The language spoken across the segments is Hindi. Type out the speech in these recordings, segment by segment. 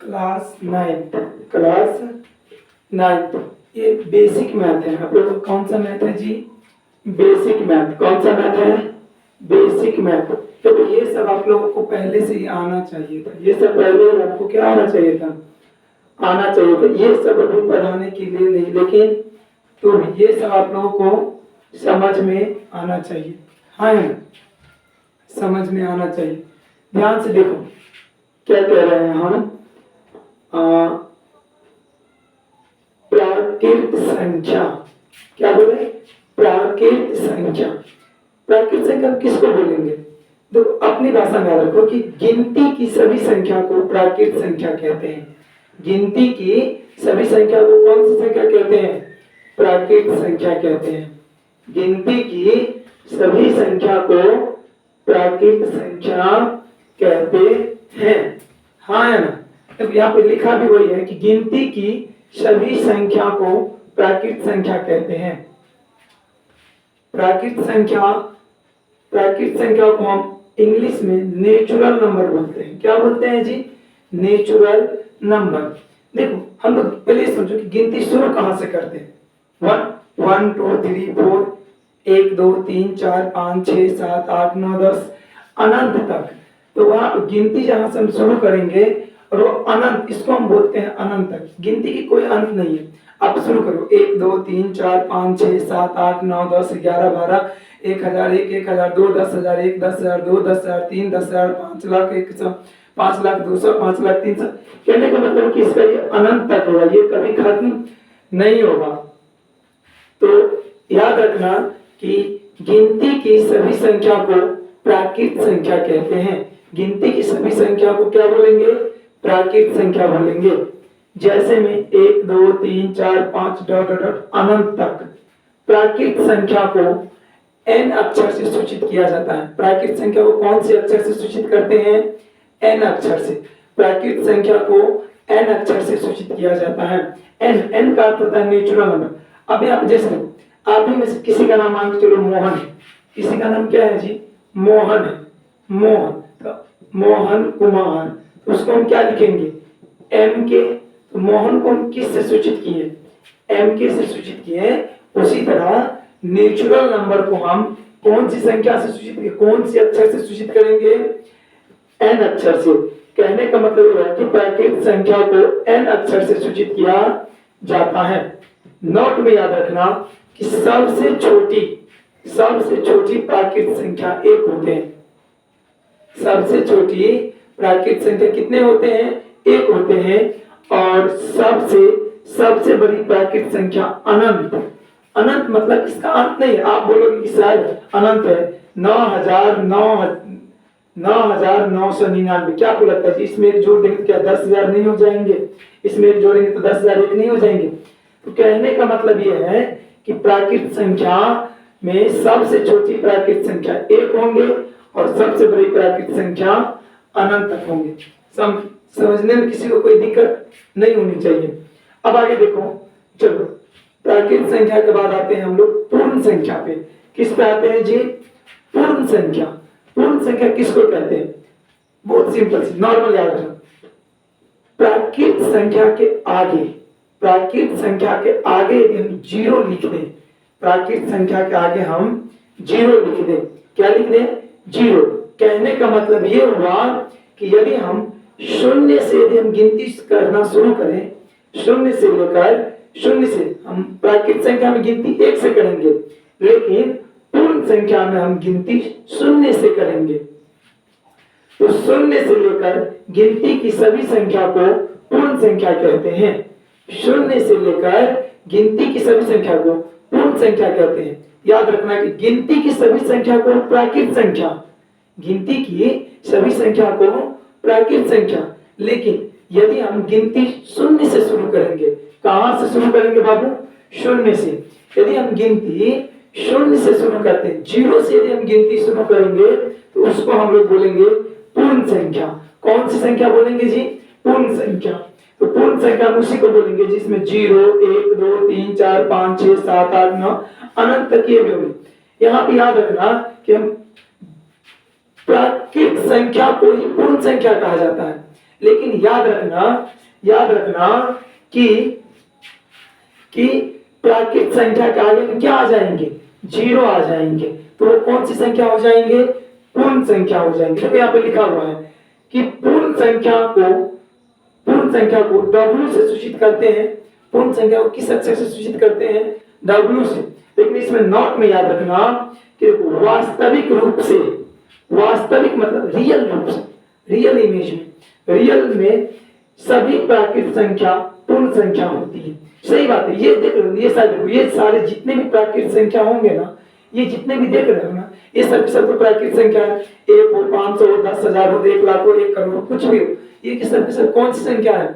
Class ninth. ये बेसिक मैथ है। आप लोग कौन सा मैथ है जी? Basic math. कौन सा मैथ है? Basic math. तो ये सब आप लोगों को पहले से ही आना चाहिए था। ये सब पहले आपको क्या आना चाहिए था? आना चाहिए था। ये सब अभी पढ़ाने के लिए नहीं, लेकिन तो ये सब आप लोगों को समझ में आना चाहिए। हाँ, समझ में आना चाहिए। ध्यान से देखो क्या कह रहे हैं हम। प्राकृत संख्या। क्या बोले? प्राकृत संख्या। प्राकृत संख्या किसको बोलेंगे? तो अपनी भाषा में याद रखो कि गिनती की सभी संख्या को प्राकृत संख्या कहते हैं। गिनती की सभी संख्या को कौन सी संख्या कहते हैं? प्राकृत संख्या कहते हैं। गिनती की सभी संख्या को प्राकृत संख्या कहते हैं। हाँ है ना? तो यहाँ पे लिखा भी वही है कि गिनती की सभी संख्या को प्राकृत संख्या कहते हैं। प्राकृत संख्या को हम इंग्लिश में नेचुरल नंबर बोलते हैं। क्या बोलते हैं जी? Natural number. देखो हम लोग पहले समझो कि गिनती शुरू कहां से करते हैं। 1 2 3 4 1 2 3 4 5 6 7 8 9 10 अनंत तक। तो वहां गिनती जहां से हम शुरू करेंगे और वो अनंत, इसको हम बोलते हैं अनंत तक। गिनती की कोई अंत नहीं है। आप शुरू करो 1 2 3 4 5 6 7 8 9 10 11 12 1001 1002 10001 10002 10003 10000 5 लाख 100 5 लाख 200 5 लाख 300। कहने का मतलब कि इसका ये अनंत तक होगा, ये कभी खत्म नहीं होगा। तो याद रखना कि गिनती की सभी संख्या को प्राकृत संख्या कहते हैं। गिनती की सभी संख्या को क्या बोलेंगे? प्राकृत संख्या बोलेंगे। जैसे में 1 2 3 4 5 डॉट डॉट अनंत तक। प्राकृत संख्या को n अक्षर से सूचित किया जाता है। प्राकृत संख्या को कौन से अक्षर से सूचित करते हैं? n अक्षर से। प्राकृत संख्या को n अक्षर से सूचित किया जाता है। n का अर्थ होता है नेचुरल नंबर। अभी आप जैसे आप ही में से किसी का नाम मान के चलो मोहन है। किसी का नाम क्या है जी? मोहन है। मोहन, तो मोहन कुमार, तो उसको हम क्या लिखेंगे? m के। तो मोहन को हम किस से सूचित किए? m के से सूचित किए। उसी तरह नेचुरल नंबर को हम कौन सी संख्या से सूचित, कौन से अक्षर से सूचित करेंगे? n अक्षर से। कहने का मतलब है कि प्राकृत संख्या को n अक्षर से सूचित किया जाता है। नोट में याद रखना कि सबसे छोटी प्राकृत संख्या 1 होते हैं। सबसे छोटी प्राकृत संख्या कितने होते हैं? 1 होते हैं। और सबसे बड़ी प्राकृत संख्या अनंत। अनंत मतलब इसका अंत नहीं है। आप बोलोगे कि शायद अनंत है। 9,999। क्या आपको लगता है? इसमें एक जोड़ देंगे तो क्या 10,000 नहीं हो जाएंगे? इसमें एक जोड़ेंगे तो 10,001 नहीं हो जाएंगे? तो कहने का मतलब यह है कि प्राकृत संख्या में सबसे छोटी प्राकृत संख्या 1 होंगे और सबसे बड़ी प्राकृत संख्या अनंत तक होंगे। समझने में किसी को कोई दिक्कत नहीं होनी चाहिए। अब आगे देखो, चलो प्राकृत संख्या के बाद आते हैं हम लोग पूर्ण संख्या पे। किस पे आते हैं जी? पूर्ण संख्या। पूर्ण संख्या किसको कहते हैं? बहुत सिंपल सी, नॉर्मल याद रखना। प्राकृत संख्या के आगे यदि हम 0 लिख दें, प्राकृत संख्या के आगे हम 0 लिख दें, क्या लिख दें? 0। कहने का मतलब ये हुआ कि यदि हम शून्य से यदि हम गिनती करना शुरू करें, शून्य से हम प्राकृत संख्या में गिनती 1 से करेंगे, लेकिन पूर्ण संख्या में हम गिनती 0 से करेंगे। तो 0 से लेकर गिनती की सभी संख्या को पूर्ण संख्या कहते हैं। 0 से लेकर गिनती की सभी संख्या को पूर्ण संख्या कहते हैं। याद रखना कि गिनती की सभी संख्या को प्राकृत संख्या, गिनती की सभी संख्या को प्राकृत संख्या, लेकिन यदि हम गिनती 0 से शुरू करेंगे, कहां से शुरू करेंगे बाबू? 0 से। यदि हम गिनती 0 से शुरू करते हैं, 0 से यदि हम गिनती शुरू करेंगे तो उसको हम लोग बोलेंगे पूर्ण संख्या। कौन सी संख्या बोलेंगे जी? पूर्ण संख्या। तो पूर्ण संख्या उसी को बोलेंगे जिसमें 0 1 2 3 4 5 6 7 8 9 अनंत तक ये भी होंगे। यहाँ पे याद रखना कि हम प्राकृत संख्या को ही पूर्ण संख्या कहा जाता है। लेकिन याद रखना कि प्राकृत संख्या के आगे में क्या आ जाएंगे, जीरो आ जाएंगे, तो वो कौन सी संख्या हो जाएंगे, पूर्ण संख्या हो जाएंगे। देखो यहाँ पे लिखा हुआ है कि पूर्ण संख्या को W से सूचित करते हैं, पूर्ण संख्या को किस अक्षर से सूचित करते हैं, W से। लेकिन इसमें नोट में याद रखना कि वास्तविक रूप से, वास्तविक मतलब रियल रूप से, रियल इमेज में, रियल में सभी प्राकृत संख्या पूर्ण संख्या होती है। सही बात है। ये देखो, ये सारे जितने भी प्राकृत संख्या होंगे ना, ये जितने भी देख रहे हो ना, ये सब तो प्राकृत संख्या है। 1 हो, 500 हो, 10,000 हो, 1 लाख हो, 1 करोड़ हो, कुछ भी हो, ये सब कौन सी संख्या है,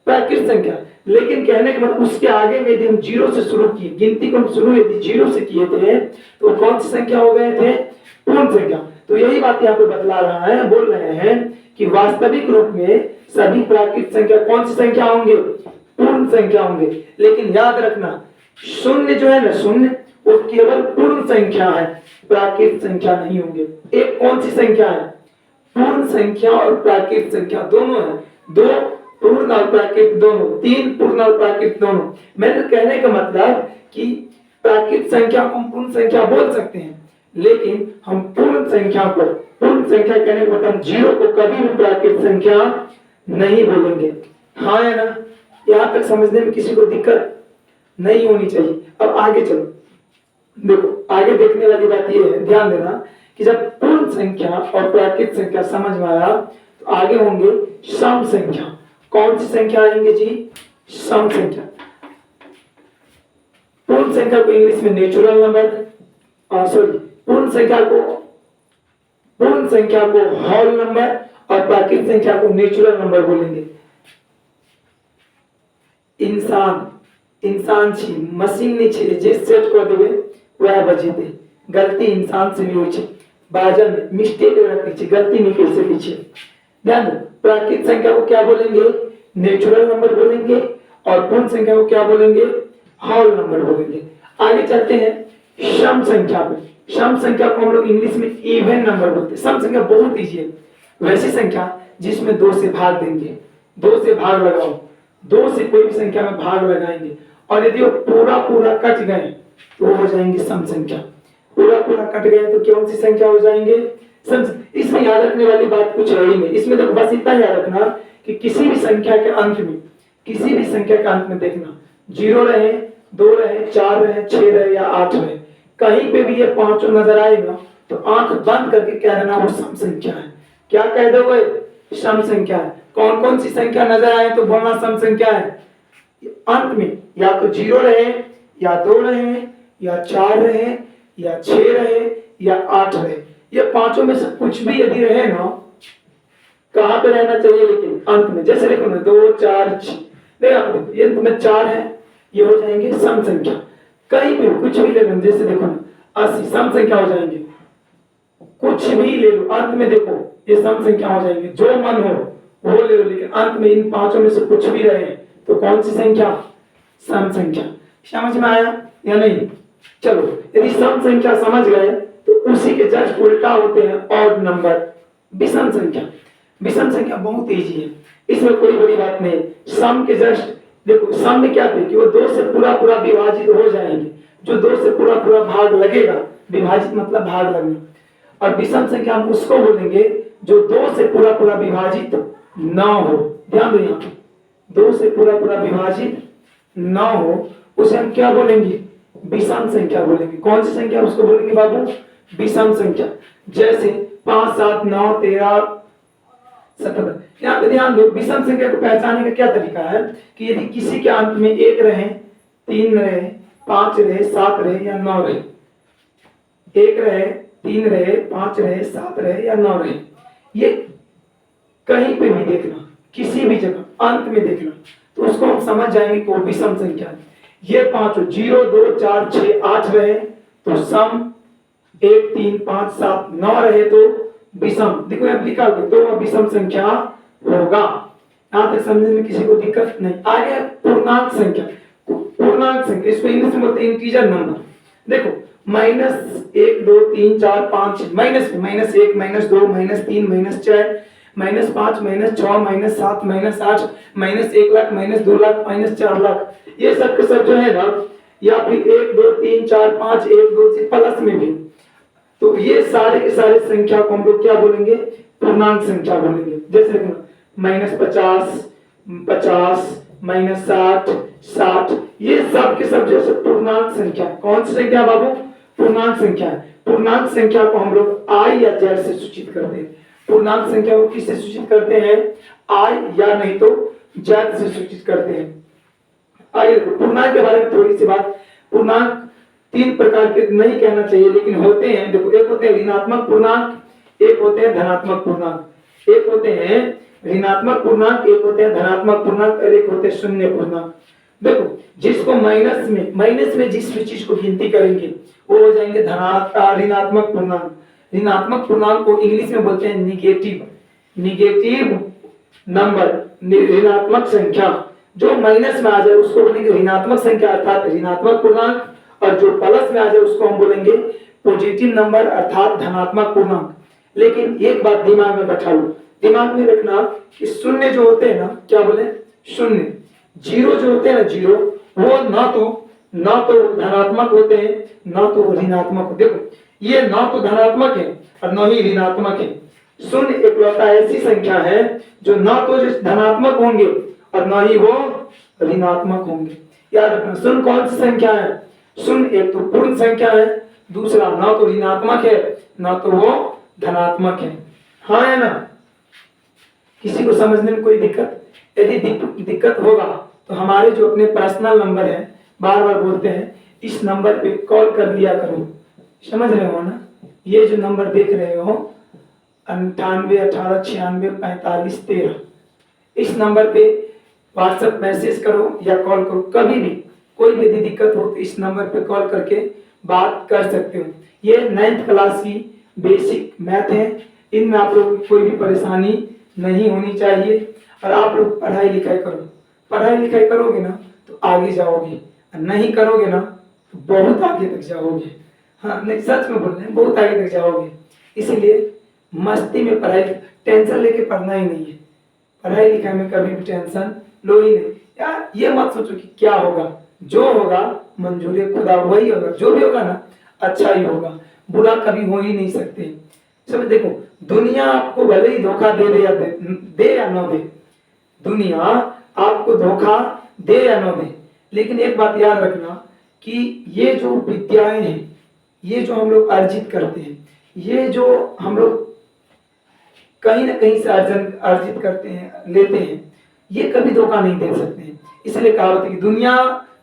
प्राकृत संख्या। लेकिन कहने का मतलब उसके आगे में यदि हम जीरो से शुरू किए, गिनती को हम शुरू यदि जीरो से किए थे, तो कौन सी संख्या हो गए थे, पूर्ण संख्या। तो यही बात यहाँ पे बतला रहा है, बोल रहे हैं कि वास्तविक रूप में सभी प्राकृत संख्या कौन सी संख्या होंगे, पूर्ण संख्या होंगे। लेकिन याद रखना, शून्य जो है ना, शून्य वो केवल पूर्ण संख्या है, प्राकृत संख्या नहीं होंगे। एक कौन सी संख्या है, पूर्ण संख्या और प्राकृत संख्या दोनों है, 2 पूर्ण और प्राकृत दोनों, 3 पूर्ण और प्राकृत दोनों। मेरे कहने का मतलब कि प्राकृत संख्या को हम पूर्ण संख्या बोल सकते हैं, लेकिन हम पूर्ण संख्या कहने का मतलब जीरो को कभी भी प्राकृत संख्या नहीं बोलेंगे। हाँ है ना, यहाँ तक समझने में किसी को दिक्कत नहीं होनी चाहिए। अब आगे चलो, देखो आगे देखने वाली बात यह है, ध्यान देना कि जब पूर्ण संख्या और प्राकृत संख्या समझ में आया, तो आगे होंगे सम संख्या। कौन सी संख्या आएंगे जी, सम संख्या। पूर्ण संख्या को इंग्लिश में नेचुरल नंबर, सॉरी पूर्ण संख्या को होल नंबर और प्राकृत संख्या को नेचुरल नंबर बोलेंगे। इंसान छी, मशीन नहीं छे, जे सेट कर देवे वह बजे दे। गलती इंसान से नहीं होई छे, बाजा में मिस्टेक रखी छे, गलती नहीं कर सकी छे। ध्यान दो, प्राकृत संख्या को क्या बोलेंगे, नेचुरल नंबर बोलेंगे, और पूर्ण संख्या को क्या बोलेंगे, होल नंबर बोलेंगे। आगे चलते हैं सम संख्या पे। सम संख्या को हम लोग इंग्लिश में इवन नंबर बोलते हैं। सम संख्या बहुत इजी है, वैसी संख्या जिसमें 2 से भाग देंगे, 2 से भाग लगाओ, 2 से कोई भी संख्या में भाग लगाएंगे, और यदि वो पूरा कट गए तो हो जाएंगे सम संख्या। पूरा कट गए तो कौन सी संख्या हो जाएंगे, सम। इसमें याद रखने वाली बात कुछ है ही नहीं। इसमें तो बस इतना याद रखना कि किसी भी संख्या के अंत में देखना, 0 रहे, 2 रहे, 4 रहे, 6 रहे या 8 रहे, कहीं पे भी ये पांचों नजर आएगा तो आंख बंद करके कह देना वो सम संख्या है। क्या कह दोगे, सम संख्या है। कौन कौन सी संख्या नजर आए तो बोलना सम संख्या है। अंत में या तो 0 रहे, या 2 रहे, या 4 रहे, या 6 रहे, या 8 रहे, ये पांचों में से कुछ भी यदि रहे ना, कहां पे रहना चाहिए, लेकिन अंत में। जैसे देखो ना, 2, 4, 6, देखो ये तुम्हें 4 है, ये हो जाएंगे सम संख्या। कहीं भी कुछ भी ले लो, जैसे देखो ना 80 सम संख्या हो जाएंगे, कुछ भी ले लो, अंत में देखो ये सम संख्या हो जाएंगे, जो मन हो वो ले लो, लेकिन अंत में इन पांचों में से कुछ भी रहे तो कौन सी संख्या, सम संख्या। समझ में आया या नहीं। चलो, यदि सम संख्या समझ गए तो उसी के जस्ट उल्टा होते हैं ऑड नंबर, विषम संख्या। विषम संख्या बहुत इजी है, इसमें कोई बड़ी बात नहीं। सम के जस्ट देखो, सम में क्या थे कि वो 2 से पूरा विभाजित हो जाएंगे, जो 2 से पूरा भाग लगेगा, विभाजित मतलब भाग लगना। और विषम संख्या हम उसको बोलेंगे जो 2 से पूरा विभाजित ना हो। ध्यान दो, यहाँ 2 से पूरा विभाजित ना हो, उसे हम क्या बोलेंगे, विषम संख्या बोलेंगे। कौन सी संख्या उसको बोलेंगे बाबू, विषम संख्या। जैसे 5, 7, 9, 13, 17। यहाँ पे ध्यान दो, विषम संख्या को पहचानने का क्या तरीका है कि यदि किसी के अंत में 1 रहे, 3 रहे, 5 रहे, 7 रहे या 9 रहे, 1 रहे, 3 रहे, 5 रहे, 7 रहे या 9 रहे, ये कहीं पे भी देखना, किसी भी जगह अंत में देखना, तो उसको हम समझ जाएंगे कि वो विषम संख्या है। ये पांचों 0, 2, 4, 6, 8 रहे तो सम, 1, 3, 5, 7, 9 रहे तो विषम। देखो यहाँ लिखा हुआ तो वह विषम संख्या होगा। यहाँ तक समझने में किसी को दिक्कत नहीं। आगे पूर्णांक संख्या। पूर्णांक संख्या इसको इंग्लिश में बोलते हैं इंटीजर नंबर। देखो -1, 2, 3, 4, 5, -1, -2, -3, -4, -5 -6 -7 -8 -1 लाख -2 लाख -4 लाख, ये सब के सब जो है ना, या फिर 1 2 3 4 5 1 2 3 प्लस में भी, तो ये सारे के सारे संख्या को हम लोग क्या बोलेंगे, पूर्णांक संख्या बोलेंगे। जैसे -50 50 -60 60, ये सब के सब जैसे पूर्णांक संख्या। कौन सी संख्या बाबू, पूर्णांक संख्या। पूर्णांक संख्या को हम लोग आई या जेड से सूचित करते हैं। पूर्णांक संख्या को किससे सूचित करते हैं, आई या नहीं तो जेड से सूचित करते हैं। आइए पूर्णांक के बारे में थोड़ी सी बात। पूर्णांक 3 प्रकार के नहीं कहना चाहिए लेकिन होते हैं। देखो, एक होते हैं ऋणात्मक पूर्णांक, एक होते हैं धनात्मक पूर्णांक। एक होते हैं ऋणात्मक पूर्णांक, एक होते हैं धनात्मक पूर्णांक और एक होते हैं शून्य पूर्णांक। देखो, जिसको माइनस में जिस भी चीज को गिनती करेंगे वो हो जाएंगे ऋणात्मक पूर्णांक। ऋणात्मक पूर्णांक को इंग्लिश में बोलते हैं निगेटिव नंबर, ऋणात्मक संख्या। जो माइनस में आ जाए उसको बोलेंगे ऋणात्मक संख्या अर्थात ऋणात्मक पूर्णांक, और जो प्लस में आ जाए उसको हम बोलेंगे पॉजिटिव नंबर अर्थात धनात्मक पूर्णांक। लेकिन एक बात दिमाग में बैठा लो, दिमाग में रखना कि शून्य जो होते हैं ना, क्या बोले, शून्य, जीरो जो होते हैं ना, जीरो, वो ना तो धनात्मक होते हैं ना तो ऋणात्मक। देखो, ये ना तो धनात्मक है और ना ही ऋणात्मक है। शून्य एकलौता ऐसी संख्या है जो ना तो धनात्मक होंगे और ना ही वो ऋणात्मक होंगे। याद रखना, शून्य कौन सी संख्या है, शून्य एक तो पूर्ण संख्या है, दूसरा ना तो ऋणात्मक है ना तो वो धनात्मक है। हाँ है ना, किसी को समझने में कोई दिक्कत? यदि दिक्कत होगा तो हमारे जो अपने पर्सनल नंबर है, बार बार बोलते हैं, इस नंबर पे कॉल कर लिया करो। समझ रहे हो ना, ये जो नंबर देख रहे हो 98 18 96 45 13, इस नंबर पे व्हाट्सएप मैसेज करो या कॉल करो। कभी भी कोई भी यदि दिक्कत हो तो इस नंबर पे कॉल करके बात कर सकते हो। ये 9th क्लास की बेसिक मैथ है, इनमें आप लोगों की कोई भी परेशानी नहीं होनी चाहिए। और आप लोग पढ़ाई लिखाई करो, पढ़ाई लिखाई करोगे ना तो आगे जाओगे, और नहीं करोगे ना तो बहुत आगे तक जाओगे। हाँ नहीं, सच में बोल रहे हैं, बहुत आगे तक जाओगे। इसीलिए मस्ती में पढ़ाई, टेंशन लेके पढ़ना ही नहीं है। पढ़ाई लिखाई में कभी भी टेंशन लो ही नहीं यार। ये मत सोचो कि क्या होगा, जो होगा मंजूर खुदा वही होगा। जो भी होगा ना अच्छा ही होगा, बुरा कभी हो ही नहीं सकते। समझ, देखो, दुनिया आपको भले ही धोखा दे या न दे, दुनिया आपको धोखा दे या न दे, लेकिन एक बात याद रखना कि ये जो विद्याएं हैं, ये जो हम लोग अर्जित करते हैं, ये जो हम लोग कहीं ना कहीं से अर्जित करते हैं, लेते हैं, ये कभी धोखा नहीं दे सकते हैं। इसलिए कहावत है कि दुनिया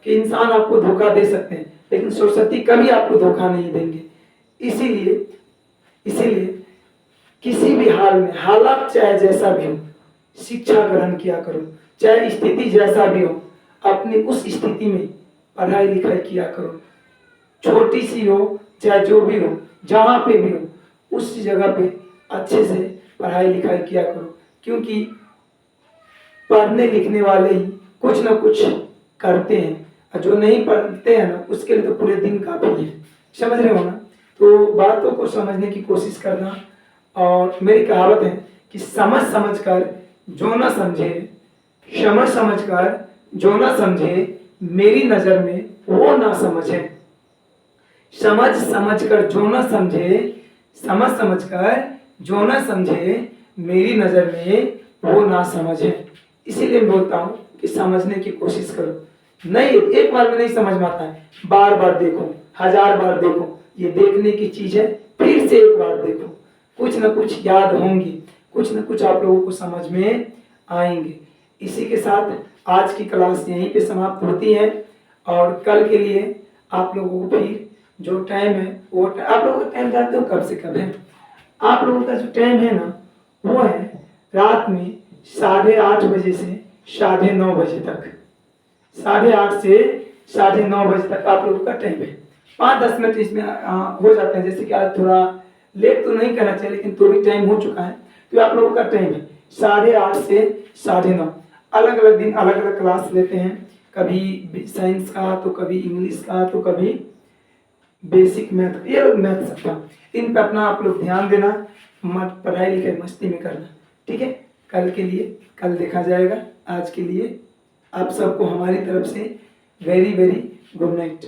के इंसान आपको धोखा दे सकते हैं लेकिन सरस्वती कभी आपको धोखा नहीं देंगे। इसीलिए किसी भी हाल में, हालात चाहे जैसा भी हो, शिक्षा ग्रहण किया करो। चाहे स्थिति जैसा भी हो, अपनी उस स्थिति में पढ़ाई लिखाई किया करो। छोटी सी हो चाहे जो भी हो, जहां पे भी हो, उस जगह पे अच्छे से पढ़ाई लिखाई किया करो। क्योंकि पढ़ने लिखने वाले ही कुछ ना कुछ करते हैं, और जो नहीं पढ़ते हैं ना उसके लिए तो पूरे दिन काफी है। समझ रहे हो ना, तो बातों को समझने की कोशिश करना। और मेरी कहावत है कि समझ समझ कर जो ना समझे, समझ समझ कर जो ना समझे, मेरी नजर में वो ना समझे। समझ समझ कर जो ना समझे, समझ समझ कर जो ना समझे, मेरी नजर में वो ना समझे। इसीलिए मैं बोलता हूँ कि समझने की कोशिश करो। नहीं, एक बार में नहीं समझ में आता है, बार बार देखो, 1000 बार देखो। ये देखने की चीज है, फिर से एक बार देखो, कुछ ना कुछ याद होंगी, कुछ ना कुछ आप लोगों को समझ में आएंगे। इसी के साथ आज की क्लास यहीं पे समाप्त होती है। और कल के लिए आप लोगों को फिर जो टाइम है वो आप लोगों का टाइम जानते हो कब से कब है? आप लोगों का जो टाइम है ना वो है रात में 8:30 बजे से 9:30 बजे तक। 8:30 से 9:30 बजे तक आप लोगों का टाइम है। 5-10 मिनट इसमें हो जाते हैं, जैसे कि आज थोड़ा लेट तो नहीं करना चाहिए लेकिन तो भी टाइम हो चुका है। तो आप लोगों का टाइम है 8:30 से 9:30। अलग अलग दिन अलग अलग क्लास लेते हैं, कभी साइंस का तो कभी इंग्लिश का तो कभी बेसिक मैथ, ये लोग मैथ सबका। इन पे अपना आप लोग ध्यान देना, मत पढ़ाई लिखाई मस्ती में करना। ठीक है, कल के लिए कल देखा जाएगा। आज के लिए आप सबको हमारी तरफ से वेरी वेरी गुड नाइट।